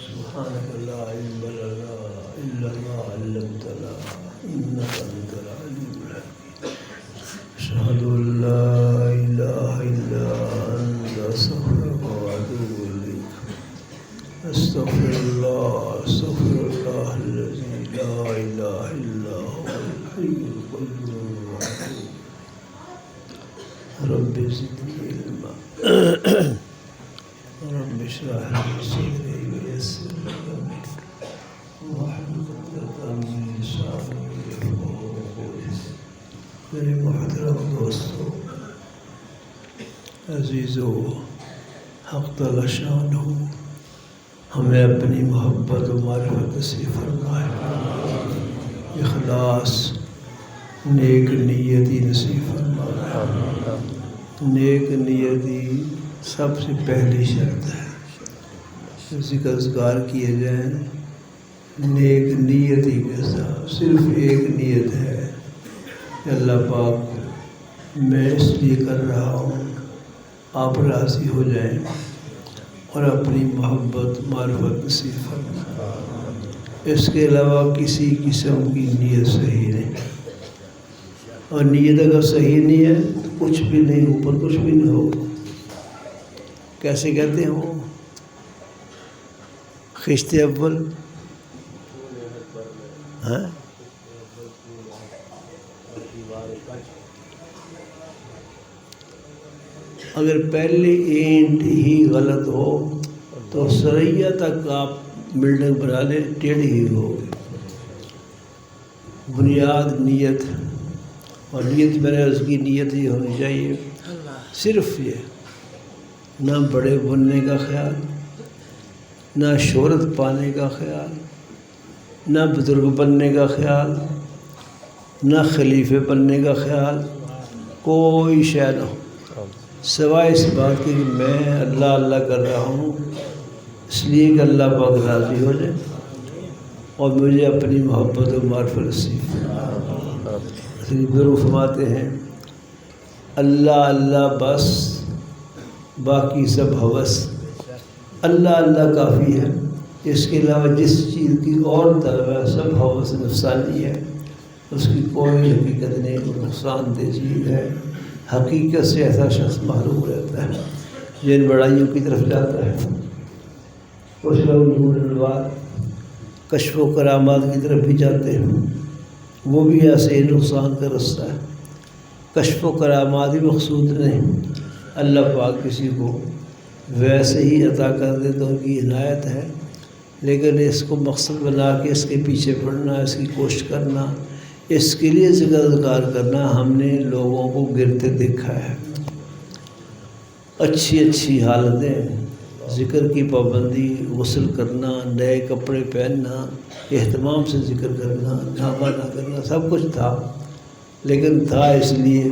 سبحانك لا علم لنا إلا ما علمتنا إنك أنت العليم الحكيم. أشهد أن لا إله إلا أنت أستغفرك وأتوب إليك. أستغفر الله الذي لا إله إلا هو الحي القيوم. رب زدني علما رب اشرح لي صدري ويسر لي أمري واحلل عقدة من لساني يفقهوا قولي. میرے محترم دوستو، عزیزو، حق تعالی شان ہو ہمیں اپنی محبت و معرفت نصیب فرمائے، اخلاص نیک نیتی نصیب فرمائے۔ نیک نیتی سب سے پہلی شرط ہے، ذکر اذکار کیے جائیں نیک نیتی کے ساتھ۔ صرف ایک نیت ہے کہ اللہ پاک میں اس لیے کر رہا ہوں آپ راضی ہو جائیں اور اپنی محبت معرفت نصیب فرمائیں۔ اس کے علاوہ کسی قسم کی نیت صحیح نہیں، اور نیت اگر صحیح نہیں ہے تو کچھ بھی نہیں، اوپر کچھ بھی نہیں ہوگا۔ کیسے کہتے ہیں وہ خشت اول اگر پہلی اینٹ ہی غلط ہو تو سریا تک آپ بلڈنگ بنا لیں ٹیڑھی ہی ہوگی۔ بنیاد نیت، اور نیت میں اس کی نیت یہ ہونی چاہیے، صرف یہ، نہ بڑے بننے کا خیال، نہ شہرت پانے کا خیال، نہ بزرگ بننے کا خیال، نہ خلیفے بننے کا خیال، کوئی شے نہ ہو، سوائے اس بات کی کہ میں اللہ اللہ کر رہا ہوں اس لیے کہ اللہ پاک راضی ہو جائے اور مجھے اپنی محبت و معرفت نصیب۔ ضرور فرماتے ہیں اللہ اللہ بس باقی سب ہوس۔ اللہ اللہ کافی ہے، اس کے علاوہ جس چیز کی اور طلب ہے سب ہوس نفسانی ہے، اس کی کوئی حقیقت نہیں، وہ نقصان دہ چیز ہے۔ حقیقت سے ایسا شخص محروم رہتا ہے جن بڑائیوں کی طرف جاتا ہے۔ کچھ لوگ نور انوار کشف و کرامات کی طرف بھی جاتے ہیں، وہ بھی ایسے ہی نقصان کا رستہ ہے۔ کشف و کرامات ہی مقصود نہیں، اللہ پاک کسی کو ویسے ہی عطا کر دے تو ان کی عنایت ہے، لیکن اس کو مقصد بنا کے اس کے پیچھے پڑنا، اس کی کوشش کرنا، اس کے لیے ذکر اذکار کرنا، ہم نے لوگوں کو گرتے دیکھا ہے۔ اچھی اچھی حالتیں، ذکر کی پابندی، غسل کرنا، نئے کپڑے پہننا، اہتمام سے ذکر کرنا، ڈھابہ نہ کرنا، سب کچھ تھا، لیکن تھا اس لیے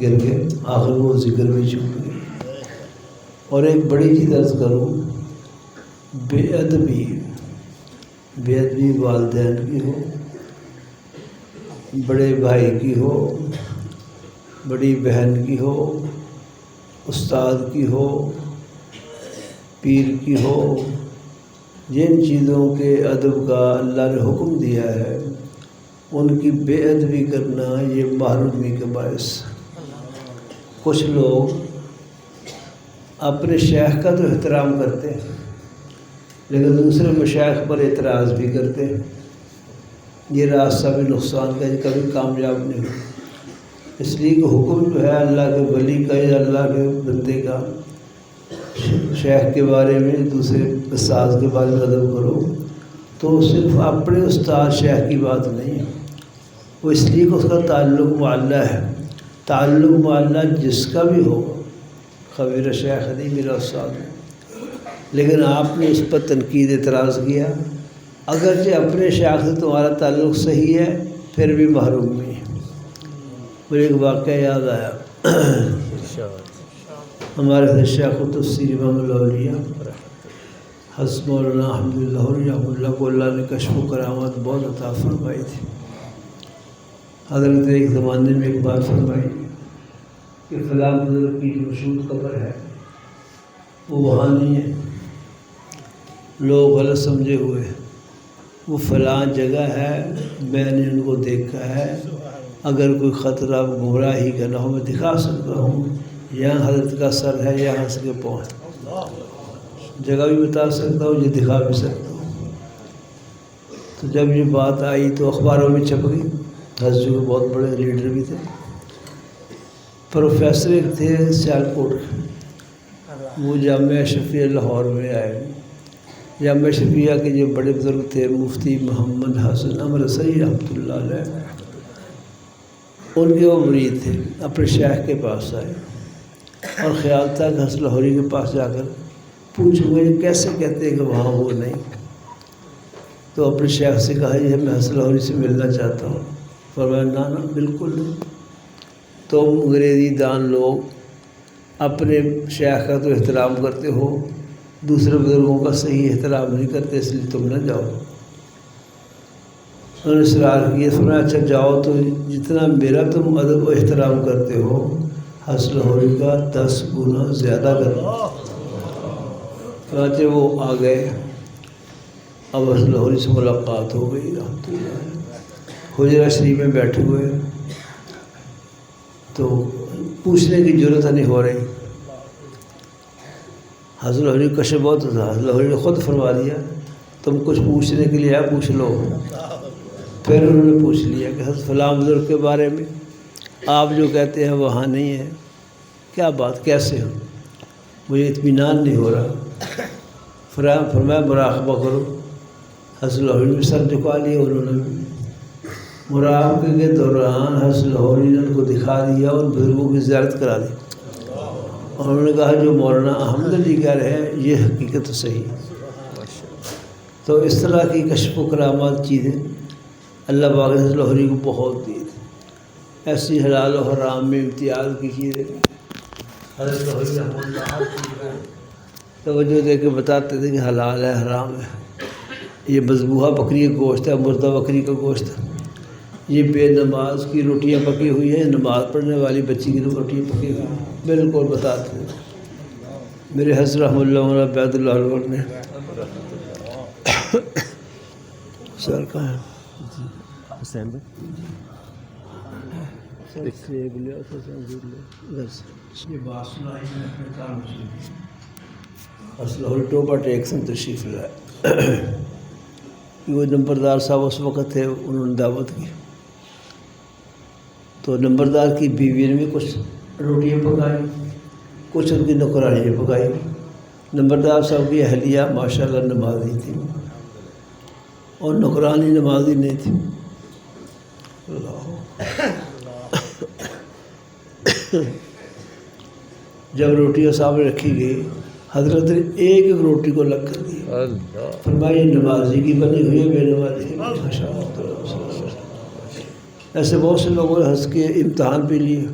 گر کے آخر وہ ذکر بھی چھوٹ گئی۔ اور ایک بڑی چیز عرض کروں، بے ادبی والدین کی ہو، بڑے بھائی کی ہو، بڑی بہن کی ہو، استاد کی ہو، پیر کی ہو، جن چیزوں کے ادب کا اللہ نے حکم دیا ہے ان کی بے ادبی کرنا یہ محرومی کا باعث۔ کچھ لوگ اپنے شیخ کا تو احترام کرتے ہیں لیکن دوسرے مشائخ پر اعتراض بھی کرتے ہیں، یہ راستہ بھی نقصان کا، یہ کبھی کامیاب نہیں ہو۔ اس لیے کہ حکم جو ہے اللہ کے ولی کا یا اللہ کے بندے کا، شیخ کے بارے میں، دوسرے استاد کے بارے میں ادب کرو، تو صرف اپنے استاد شیخ کی بات نہیں ہے، وہ اس لیے کہ اس کا تعلق معلّہ ہے۔ تعلق معلّہ جس کا بھی ہو، خبیر شیخ نہیں میرا استاد ہے، لیکن آپ نے اس پر تنقید اعتراض کیا، اگرچہ اپنے شیخ سے تمہارا تعلق صحیح ہے پھر بھی محرومی ہے۔ مجھے ایک واقعہ یاد آیا، ہمارے شیخ تفسیر امام الاولیاء حضرت مولانا الحمدللہ رحمہ اللہ کو اللہ نے کشف و کرامات بہت عطا فرمائی تھی۔ حضرت ایک زمانے میں ایک بات فرمائی کہ فلاں بزرگ کی جو مشہور قبر ہے وہ وہاں نہیں ہے، لوگ غلط سمجھے ہوئے، وہ فلاں جگہ ہے، میں نے ان کو دیکھا ہے، اگر کوئی خطرہ گمراہی کا نہ ہو میں دکھا سکتا ہوں، یہاں حضرت کا سر ہے، یہاں اس کے پاؤں ہے، جگہ بھی بتا سکتا ہوں، یہ دکھا بھی سکتا ہوں۔ تو جب یہ بات آئی تو اخباروں میں چھپ گئی، حضرت کے بہت بڑے لیڈر بھی تھے، پروفیسر ایک تھے سیالکوٹ کے، وہ جامعہ اشرفیہ لاہور میں آئے۔ جامعہ اشرفیہ کے جو بڑے بزرگ تھے مفتی محمد حسن امرتسری رحمۃ اللہ علیہ، ان کے وہ مرید تھے، اپنے شیخ کے پاس آئے اور خیال تھا کہ حسن لاہوری کے پاس جا کر پوچھوں گا یہ کیسے کہتے ہیں کہ وہاں وہ نہیں۔ تو اپنے شیخ سے کہا یہ میں حسن لاہوری سے ملنا چاہتا ہوں۔ فرمایا نہ بالکل نہیں، تم انگریزی دان لوگ اپنے شیخ کا تو احترام کرتے ہو، دوسرے بزرگوں کا صحیح احترام نہیں کرتے، اس لیے تم نہ جاؤ۔ انہوں نے اصرار کیا، فرمایا اچھا جاؤ تو جتنا میرا تم ادب و احترام کرتے ہو حسن لاہوری کا 10 گنا زیادہ کرو۔ چنانچہ وہ آ گئے، اب حسن لاہوری سے ملاقات ہو گئی رحمۃ اللہ علیہ، حجرہ شریف میں بیٹھے ہوئے تو پوچھنے کی ضرورت نہیں ہو رہی۔ حسن لاہوری کا کشف بہت تھا، حسن لاہوری نے خود فرما دیا تم کچھ پوچھنے کے لیے آیا پوچھ لو۔ پھر انہوں نے پوچھ لیا کہ حضرت فلاں بزرگ کے بارے میں آپ جو کہتے ہیں وہاں نہیں ہے، کیا بات کیسے ہو، مجھے اطمینان نہیں ہو رہا۔ فرمایا مراقبہ کرو۔ حسن لاہوری نے سر جھکا لیا، انہوں نے مراقبے کے دوران حسن لاہوری نے ان کو دکھا دیا اور بزرگوں کی زیارت کرا دی، اور انہوں نے کہا جو مولانا احمد علی کہہ رہے ہیں یہ حقیقت صحیح ہے۔ تو اس طرح کی کشف و کرامات چیزیں اللہ پاک نے حسن لاہوری کو بہت دی تھی، ایسی حلال و حرام میں امتیاز کی چیزیں حضرت لاہوری رحمۃ اللہ ہر چیز کو توجہ دے کے بتاتے تھے کہ حلال ہے حرام ہے، یہ مذبوحہ بکری کا گوشت ہے، مردہ بکری کا گوشت ہے، یہ بے نماز کی روٹیاں پکی ہوئی ہیں، نماز پڑھنے والی بچی کی روٹیاں پکی ہوئی ہیں، بالکل بتاتے ہیں۔ میرے حضرت رحمۃ اللہ مولانا عبید اللہ الور نے سر کہاں ہے حسین بھائی یہ بات سنائی میں اپنے کام سے حسن لاہوری ٹوبہ ٹیک سے تشریف لائے، وہ نمبردار صاحب اس وقت تھے، انہوں نے دعوت کی تو نمبردار کی بیوی نے بھی کچھ روٹیاں پکائی، کچھ ان کی نوکرانی پکائی۔ نمبردار صاحب کی اہلیہ ماشاءاللہ نمازی تھی اور نوکرانی نمازی نہیں تھی۔ جب روٹیاں سامنے رکھی گئی حضرت نے ایک ایک روٹی کو لگ کر دی، فرمایا یہ نمازی کی بنی ہوئی ہے بے نمازی کی ماشاءاللہ۔ ایسے بہت سے لوگوں نے ہنس کے امتحان بھی لیے۔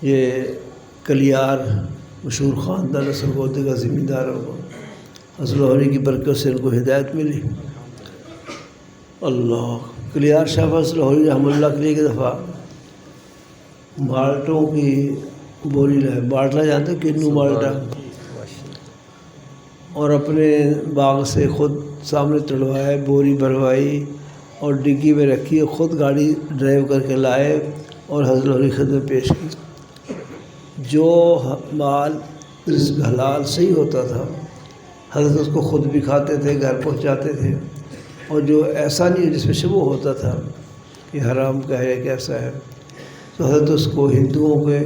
یہ کلیار مشہور خاندان سرگودے کا زمینداروں کو حسن لاہوری کی برکت سے ان کو ہدایت ملی۔ اللہ کلیار شاہ حسن لاہوری رحمۃ اللہ کے لیے ایک دفعہ مالٹوں کی بوری لائے، باٹلا جانتے کنو مالٹا، اور اپنے باغ سے خود سامنے تڑوائے، بوری بھروائی اور ڈگی میں رکھی اور خود گاڑی ڈرائیو کر کے لائے اور حضرت لاہوری خدمت پیش کی۔ جو مال رزق حلال صحیح ہوتا تھا حضرت اس کو خود بھی کھاتے تھے، گھر پہنچاتے تھے، اور جو ایسا نہیں جس میں شبہ ہوتا تھا کہ حرام کا ہے کیسا ہے تو حضرت اس کو ہندوؤں کے،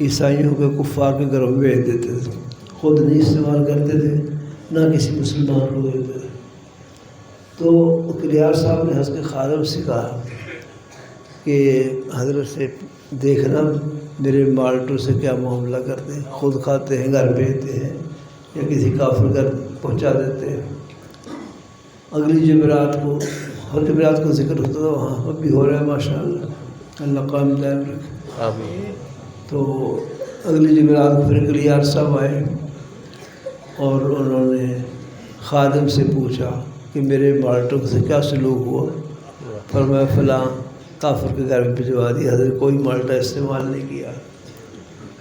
عیسائیوں کے، کفار کے گھروں میں بھیج دیتے تھے، خود نہیں استعمال کرتے تھے نہ کسی مسلمان کو دیتے تھے۔ تو کلیار صاحب نے حضرت کے خادم سے کہا کہ حضرت سے دیکھنا میرے مالٹوں سے کیا معاملہ کرتے ہیں، خود کھاتے ہیں گھر بھیجتے ہیں یا کسی کافر گھر پہنچا دیتے ہیں۔ اگلی جمعرات کو ہر جمعرات کو ذکر ہوتا تھا وہاں، اب بھی ہو رہا ہے ماشاءاللہ، اللہ قائم دائم رکھے۔ آمین۔ تو اگلی جمعرات کو پھر کلیار صاحب آئے اور انہوں نے خادم سے پوچھا کہ میرے مالٹوں سے کیا سلوک ہوا، فرمایا فلاں کافر کے گھر میں بھجوا دیا، حضرت کوئی مالٹا استعمال نہیں کیا۔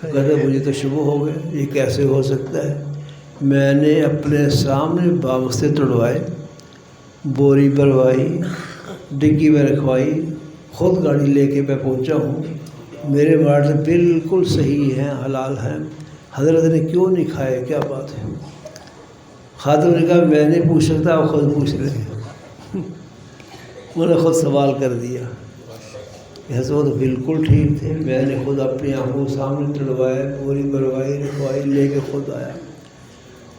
کہتے مجھے تو شبہ ہو گیا یہ کیسے ہو سکتا ہے، میں نے اپنے سامنے باغ سے توڑوائے، بوری بھروائی، ڈگی میں رکھوائی، خود گاڑی لے کے میں پہنچا ہوں۔ میرے واٹر بالکل صحیح ہیں، حلال ہیں، حضرت نے کیوں نہیں کھائے؟ کیا بات ہے؟ خادم نے کہا میں نے پوچھ سکتا، آپ خود پوچھ رہے ہیں۔ انہوں نے خود سوال کر دیا۔ حضرت بالکل ٹھیک تھے، میں نے خود اپنی آنکھوں سامنے توڑوائے، بوری بھروائی، رکھوائی، لے کے خود آیا۔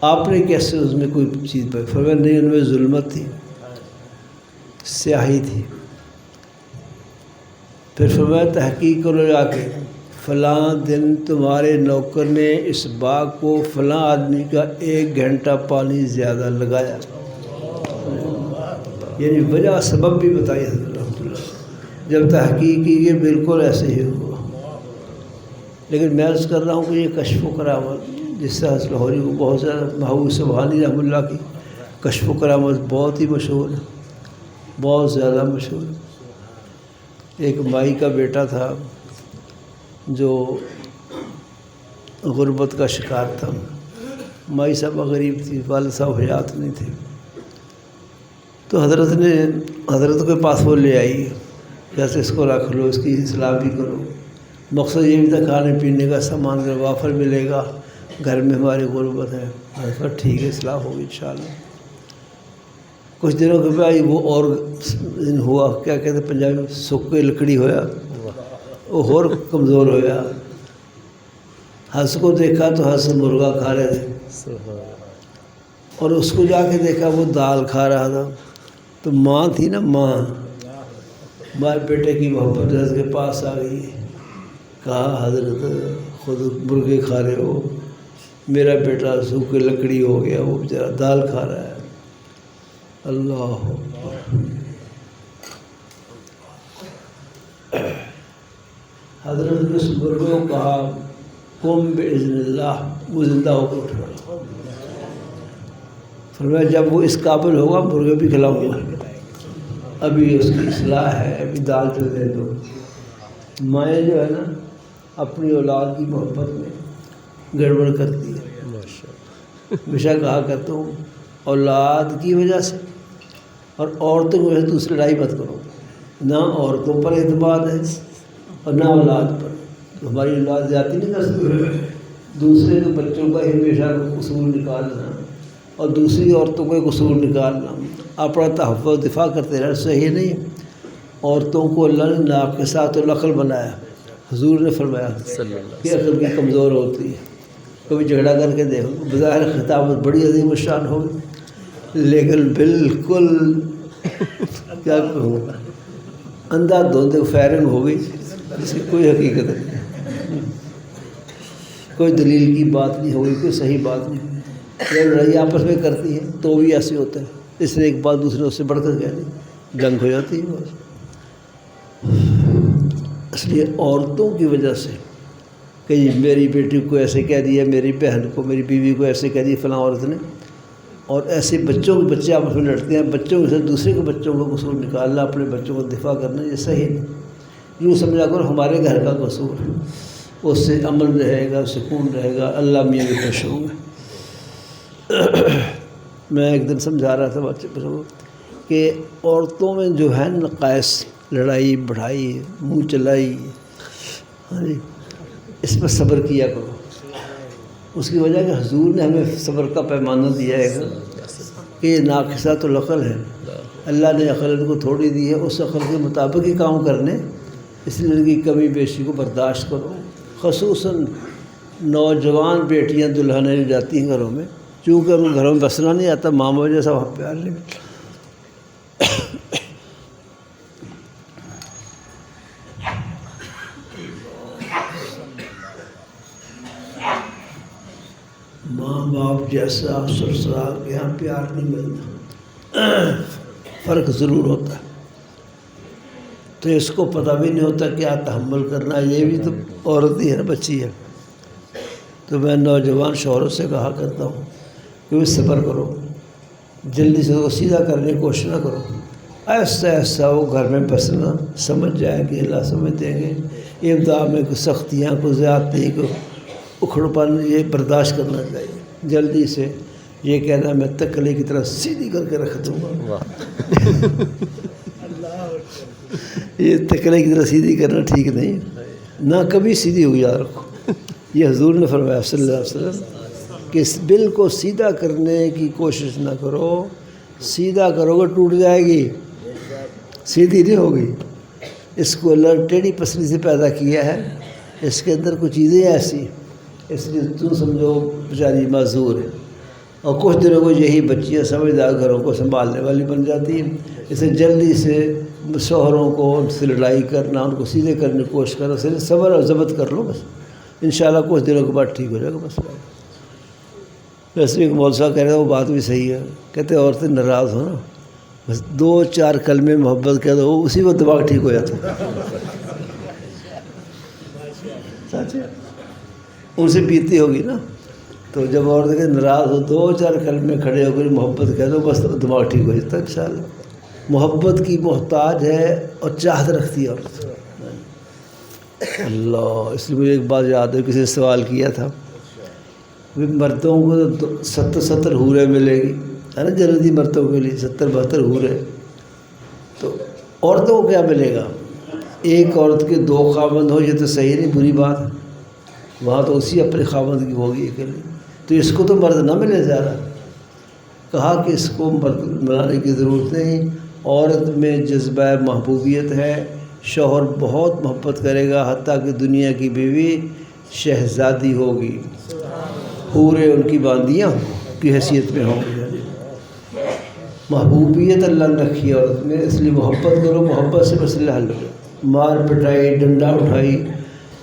آپ نے کیسے اس میں کوئی چیز پائی؟ فرمایا نہیں، ان میں ظلمت تھی، سیاہی تھی۔ پھر فرمایا تحقیق کرو جا کے، فلاں دن تمہارے نوکر نے اس باغ کو فلاں آدمی کا 1 گھنٹہ پانی زیادہ لگایا، یعنی وجہ سبب بھی بتائی حضرت رحمۃ اللہ۔ جب تحقیق کی گئی بالکل ایسے ہی ہوا۔ لیکن میں عرض کر رہا ہوں کہ یہ کشف و کرامت جس طرح لاہوری کو بہت زیادہ، محبوب سبحانی رحمۃ اللہ کی کشف و کرامت بہت ہی مشہور ہے، بہت زیادہ مشہور ہے۔ ایک مائی کا بیٹا تھا جو غربت کا شکار تھا، مائی صاحبہ غریب تھی، والد صاحب حیات نہیں تھے، تو حضرت کے پاس وہ لے آئی، جیسے اس کو رکھ لو، اس کی اصلاح بھی کرو۔ مقصد یہ بھی تھا کھانے پینے کا سامان، وافر ملے گا، گھر میں ہماری غربت ہے۔ ٹھیک ہے، اصلاح ہوگی انشاءاللہ۔ کچھ دنوں کے بعد وہ اور ہوا، کیا کہتے ہیں پنجابی میں، سکھ کے لکڑی ہویا، وہ اور کمزور ہویا۔ ہنس کو دیکھا تو ہنس مرغا کھا رہے تھے، اور اس کو جا کے دیکھا وہ دال کھا رہا تھا۔ تو ماں تھی نا، ماں بیٹے کی محبت حضرت کے پاس آ گئی، کہا حضرت خود مرغے کھا رہے ہو، میرا بیٹا سوکھی لکڑی ہو گیا، وہ بیچارہ دال کھا رہا ہے۔ اللہ حضرت نے اس مرغے کو کہا قم باذن اللہ، وہ زندہ ہو کر اٹھ پڑا۔ فرمایا جب وہ اس قابل ہوگا مرغے بھی کھلاؤں گا، ابھی اس کی اصلاح ہے، ابھی دال چلنے دو۔ مائیں جو ہے نا اپنی اولاد کی محبت میں گڑبڑ کرتی ہے۔ ہمیشہ کہا کرتا ہوں اولاد کی وجہ سے اور عورتوں کی وجہ سے دوسری لڑائی مت کرو، نہ عورتوں پر اعتماد ہے اور نہ اولاد پر۔ ہماری اولاد زیادتی نہیں کر سکتی، دوسرے کے بچوں کا ہمیشہ قصور نکالنا اور دوسری عورتوں کو قصور نکالنا، اپنا تحفظ دفاع کرتے رہنا صحیح نہیں۔ عورتوں کو اللہ نے ناقصات العقل بنایا، حضور نے فرمایا کہ عقل کی کمزور ہوتی ہے۔ کبھی جھگڑا کر کے دیکھو، بظاہر خطابت بڑی عظیم الشان ہوگی، لیکن بالکل کیا کہوں اندھا دھوندے فائرنگ ہو گئی، جس کی کوئی حقیقت نہیں، کوئی دلیل کی بات نہیں ہوگی، کوئی صحیح بات نہیں۔ جب لڑائی آپس میں کرتی ہے تو بھی ایسے ہوتا ہے، اس نے ایک بات دوسرے اس سے بڑھ کر کہہ دی، جنگ ہو جاتی ہے بس۔ اس لیے عورتوں کی وجہ سے کہ میری بیٹی کو ایسے کہہ دیا، میری بہن کو، میری بیوی کو ایسے کہہ دیا فلاں عورت نے، اور ایسے بچے آپس میں لڑتے ہیں، بچوں سے دوسرے کے بچوں کو قصور نکالنا، اپنے بچوں کو دفاع کرنا، یہ صحیح نہیں۔ یوں سمجھا کرو ہمارے گھر کا قصور ہے، اس سے امن رہے گا، سکون رہے گا، اللہ میاں بھی خوش ہوں گے۔ میں ایک دن سمجھا رہا تھا بچے کو کہ عورتوں میں جو ہے نقائص، لڑائی بڑھائی، منہ چلائی، ہاں جی، اس پر صبر کیا کرو۔ اس کی وجہ کہ حضور نے ہمیں صبر کا پیمانہ دیا ہے کہ یہ ناقصات العقل ہے، اللہ نے عقل ان کو تھوڑی دی ہے، اس عقل کے مطابق ہی کام کرنے، اس لیے ان کی کمی بیشی کو برداشت کرو۔ خصوصاً نوجوان بیٹیاں دلہنیں جاتی ہیں گھروں میں، چونکہ ان گھروں میں بسنا نہیں آتا، ماں باپ جیسا وہاں پیار نہیں ملتا۔ ماں باپ جیسا سسرال کے یہاں پیار نہیں ملتا، فرق ضرور ہوتا ہے۔ تو اس کو پتہ بھی نہیں ہوتا کیا تحمل کرنا، یہ بھی تو عورت ہی ہے نا، بچی ہے۔ تو میں نوجوان شوہروں سے کہا کرتا ہوں کہ صبر کرو، جلدی سے وہ سیدھا کرنے کی کوشش نہ کرو، ایسا ایسا وہ گھر میں بسنا سمجھ جائے گی، اللہ سمجھ دیں گے۔ ابتدا میں کوئی سختیاں، کوئی زیادتی، کوئی اکھڑ پن، یہ برداشت کرنا چاہیے۔ جلدی سے یہ کہنا میں تکلے کی طرح سیدھی کر کے رکھ دوں گا، یہ تکلے کی طرح سیدھی کرنا ٹھیک نہیں، نہ کبھی سیدھی ہو یاد رکھو۔ یہ حضور نے فرمایا صلی اللہ علیہ وسلم کہ اس دل کو سیدھا کرنے کی کوشش نہ کرو، سیدھا کرو گے ٹوٹ جائے گی، سیدھی نہیں ہوگی۔ اس کو اللہ نے ٹیڑھی پسلی سے پیدا کیا ہے، اس کے اندر کچھ چیزیں ایسی، اس لیے تم سمجھو بیچاری معذور ہے، اور کچھ دنوں کو یہی بچیاں سمجھدار گھروں کو سنبھالنے والی بن جاتی ہیں۔ اسے جلدی سے شوہروں کو ان سے لڑائی کرنا، ان کو سیدھے کرنے کی کوشش کرنا، صرف صبر اور ضبط کر لو بس، انشاءاللہ کچھ دنوں کے بعد ٹھیک ہو جائے گا بس۔ ویسے ایک مول صاحب کہہ رہے ہیں وہ بات بھی صحیح ہے، کہتے ہیں عورتیں ناراض ہو نا بس 2-4 کلمے محبت کہہ دو، اسی وقت دماغ ٹھیک ہو جاتا ہے۔ سچ ہے، ان سے بیتی ہوگی نا، تو جب عورت کے ناراض ہو 2-4 کلمے کھڑے ہو کر محبت کہہ دو بس دماغ ٹھیک ہو جاتا ہے انشاءاللہ۔ محبت کی محتاج ہے اور چاہت رکھتی ہے عورت۔ اللہ، اس لیے مجھے ایک بات یاد ہے، کسی نے سوال کیا تھا مردوں کو 70 حوریں ملے گی، ہے نا، جنتی مردوں کے لیے 70-72 حوریں، تو عورتوں کو کیا ملے گا؟ ایک عورت کے 2 خاوند ہو یہ تو صحیح نہیں، بری بات ہے، وہاں تو اسی اپنے خاوند کی ہوگی اکیلے، تو اس کو تو مرد نہ ملے زیادہ۔ کہا کہ اس کو مرد ملانے کی ضرورت نہیں، عورت میں جذبہ محبوبیت ہے، شوہر بہت محبت کرے گا، حتیٰ کہ دنیا کی بیوی شہزادی ہوگی، حوریں ان کی باندیاں کی حیثیت میں ہوں گی۔ محبوبیت اللہ نے رکھی ہے عورت میں، اس لیے محبت کرو، محبت سے مسئلہ حل ہو۔ مار پٹائی، ڈنڈا اٹھائی،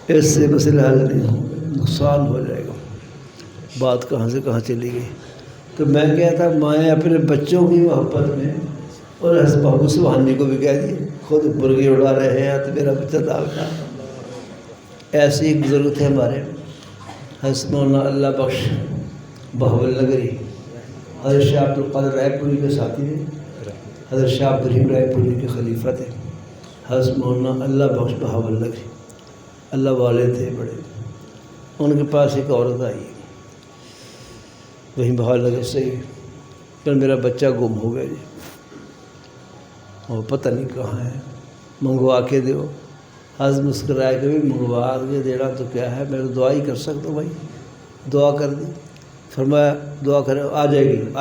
اس سے مسئلہ حل نہیں ہوگا، نقصان ہو جائے گا، بات کہاں سے کہاں چلی گئی۔ تو میں کہا تھا مائیں اپنے بچوں کی محبت میں، اور بابو سبحانی کو بھی کہہ دی خود مرغی اڑا رہے ہیں تو میرا بچہ دال کھا۔ ایسی ایک بزرگ تھے ہمارے حضرت مولانا اللہ بخش بہاول نگری، حضرت شاہ عبد القادر رائے پوری کے ساتھی تھے، حضرت شاہ عبد الرحیم رائے پوری کے خلیفہ تھے، حضرت مولانا اللہ بخش بہاول نگری، اللہ والے تھے بڑے۔ ان کے پاس ایک عورت آئی وہیں بہاول نگر سے ہی، کہ میرا بچہ گم ہو گیا جی، اور پتہ نہیں کہاں ہے، منگوا کے دو۔ حضرت مسکرائے کہ منگوا کے دینا تو کیا ہے، میں تو دعا ہی کر سکتا ہوں بھائی، دعا کر دی۔ فرمایا دعا کرے آ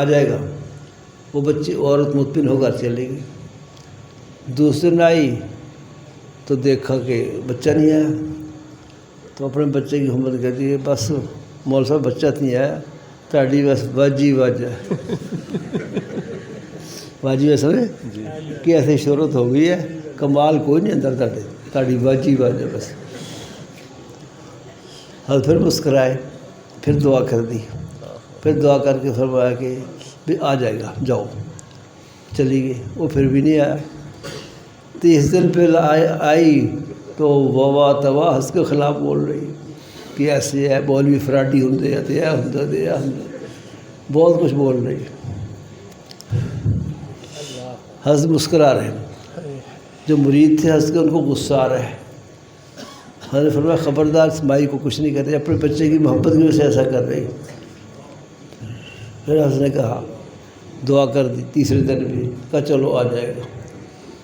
جائے گا۔ وہ بچی عورت مطمئن ہو کر چلے گئی۔ دوسرے دن آئی تو دیکھا کہ بچہ نہیں آیا، تو اپنے بچے کی ہمت کہتی ہے بس مول صاحب بچہ نہیں آیا، تاڑی بس واجی واجہ واجی ویسے کہ ایسی شہرت ہو گئی ہے، کمال کوئی نہیں اندر تاڑی واجی واجہ بس۔ حضرت پھر مسکرائے، پھر دعا کر دی، پھر دعا کر کے فرمایا کہ بھی آ جائے گا جاؤ، چلی گئی۔ وہ پھر بھی نہیں آیا۔ 30 دن پھر آئی تو واہ توا ہنس کے خلاف بول رہی کہ ایسے ہے مولوی فراڈی ہوں بہت کچھ بول رہی ہے۔ حضرت مسکرا رہے ہیں، جو مرید تھے حضرت کے ان کو غصہ آ رہا ہے۔ حضرت فرمایا خبردار مائی کو کچھ نہیں کرتے، اپنے بچے کی محبت کی وجہ سے ایسا کر رہی۔ پھر حضرت نے کہا دعا کر دی، تیسرے دن بھی کہا چلو آ جائے گا۔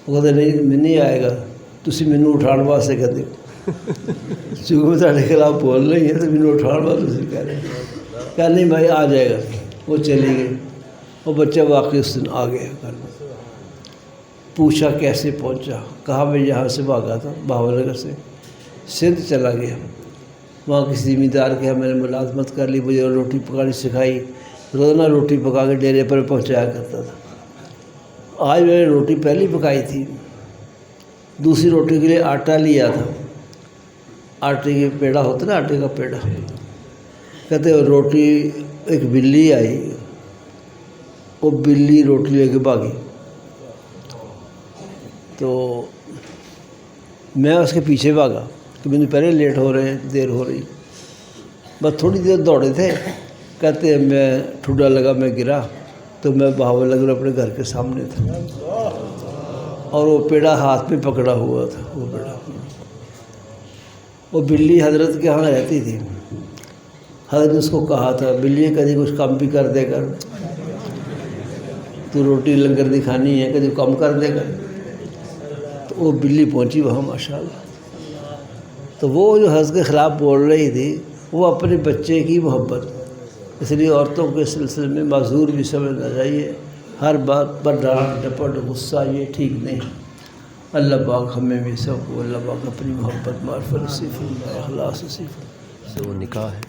وہ کہتے نہیں آئے گا، تسی مینوں اٹھان واسطے کہتے چونکہ میں تھوڑے خلاف بول رہی ہیں تو مینوں اٹھان واسطے کہہ رہے ہیں۔ کہا نہیں بھائی آ جائے گا۔ وہ چلی گئی، وہ بچہ واقعی اس دن آ گیا گھر میں۔ پوچھا کیسے پہنچا، کہا میں یہاں سے بھاگا تھا بہاول نگر سے، سندھ چلا گیا، وہاں کسی زمیندار کے میں نے ملازمت کر لی، مجھے روٹی پکانی سکھائی، روزانہ روٹی پکا کے ڈیرے پر پہنچایا کرتا تھا۔ آج میں نے روٹی پہلی پکائی تھی، دوسری روٹی کے لیے آٹا لیا تھا، آٹے کے پیڑا ہوتا نا، آٹے کا پیڑا، کہتے روٹی ایک بلی آئی، وہ بلی روٹی لے کے بھاگی، تو میں اس کے پیچھے بھاگا کہ مجھے پہلے لیٹ ہو رہے ہیں، دیر ہو رہی، بس تھوڑی دیر دوڑے تھے۔ کہتے ہیں میں ٹھڈا لگا، میں گرا تو میں بہاول نگر اپنے گھر کے سامنے تھا، اور وہ پیڑا ہاتھ میں پکڑا ہوا تھا۔ وہ پیڑا، وہ بلی حضرت کے ہاں رہتی تھی، حضرت نے اس کو کہا تھا بلی کبھی کچھ کم بھی کر دے کر، تو روٹی لنگر دکھانی ہے، کبھی کم کر دے کر. تو وہ بلی پہنچی وہاں ماشاءاللہ. تو وہ جو حضرت کے خلاف بول رہی تھی وہ اپنے بچے کی محبت، اس لیے عورتوں کے سلسلے میں معذور بھی سمجھنا چاہیے. ہر بات پر ڈانٹ ڈپٹ غصہ یہ ٹھیک نہیں. اللہ پاک ہمیں بھی سب کو اللہ پاک اپنی محبت معرفت نصیب فرمائے، اخلاص نصیب فرمائے. وہ نکاح ہے.